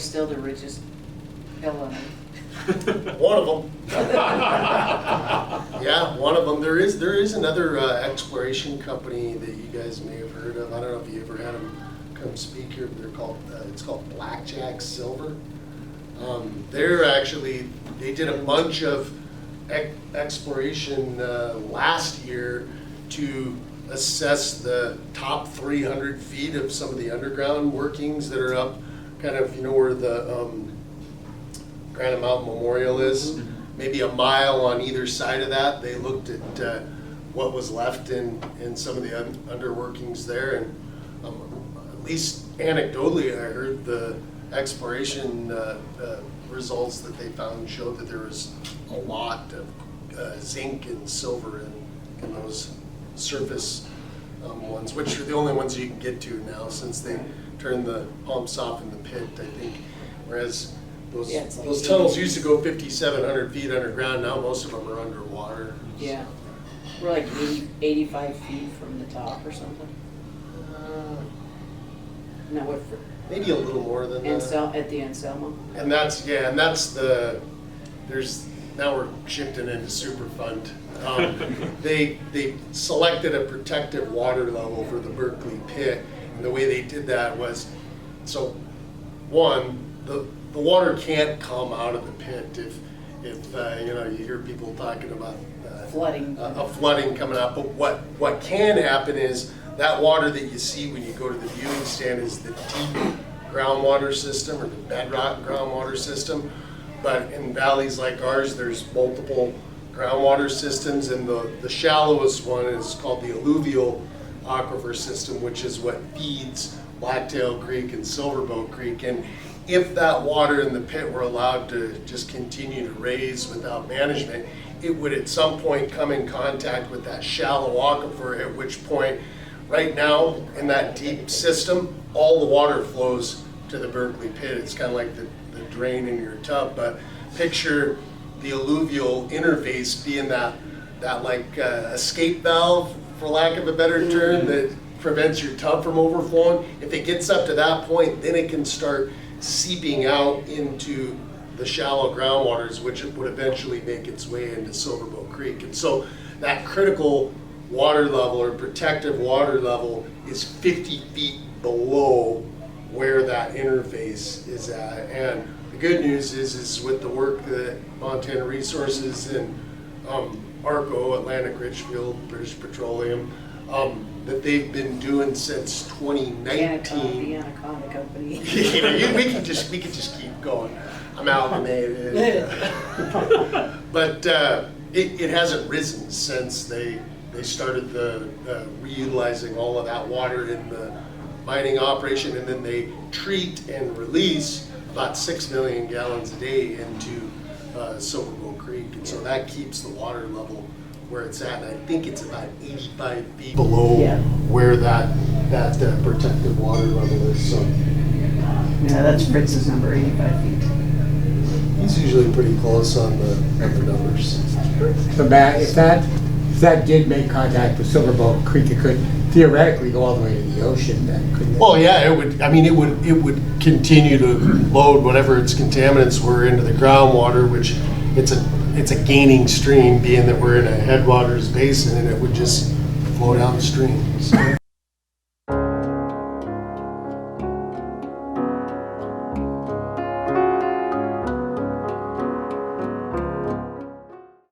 still the richest hill on earth? One of them. Yeah, one of them. There is another exploration company that you guys may have heard of. I don't know if you ever had them come speak here. They're called it's called Blackjack Silver. They did a bunch of exploration last year to assess the top 300 feet of some of the underground workings that are up, kind of, where the Granite Mountain Memorial is. Maybe a mile on either side of that. They looked at what was left in some of the underworkings there, and at least anecdotally, I heard the exploration results that they found showed that there was a lot of zinc and silver in those surface ones, which are the only ones you can get to now since they turned the pumps off in the pit, I think. Whereas those tunnels used to go 5,700 feet underground. Now most of them are underwater. Yeah. We're like 85 feet from the top or something. No, what for? Maybe a little more than that. At the Anselmo. And that's now we're shifting into Superfund. They selected a protective water level for the Berkeley pit, and the way they did that was, so one, the water can't come out of the pit if you hear people talking about Flooding. Flooding coming out. But what can happen is that water that you see when you go to the viewing stand is the deep groundwater system or the bedrock groundwater system. But in valleys like ours, there's multiple groundwater systems, and the shallowest one is called the alluvial aquifer system, which is what feeds Blacktail Creek and Silverboat Creek. And if that water in the pit were allowed to just continue to raise without management, it would at some point come in contact with that shallow aquifer, at which point, right now in that deep system, all the water flows to the Berkeley pit. It's kind of like the drain in your tub, but picture the alluvial interface being that like escape valve, for lack of a better term, that prevents your tub from overflowing. If it gets up to that point, then it can start seeping out into the shallow groundwaters, which would eventually make its way into Silverboat Creek. And so that critical water level or protective water level is 50 feet below where that interface is at. And the good news is with the work that Montana Resources and ARCO, Atlantic Richfield, British Petroleum, that they've been doing since 2019. The Anaconda Company. we can just keep going. Amalgamated. But it hasn't risen since they started the reutilizing all of that water in the mining operation, and then they treat and release about 6 million gallons a day into Silverboat Creek, and so that keeps the water level where it's at. And I think it's about 85 feet below where that protective water level is. So yeah, that's Fritz's number, 85 feet. He's usually pretty close on the numbers. So Matt, if that did make contact with Silverboat Creek, it could theoretically go all the way to the ocean, then, couldn't it? Well, yeah, it would. I mean, it would continue to load whatever its contaminants were into the groundwater, which it's a gaining stream, being that we're in a headwaters basin, and it would just flow downstream. So.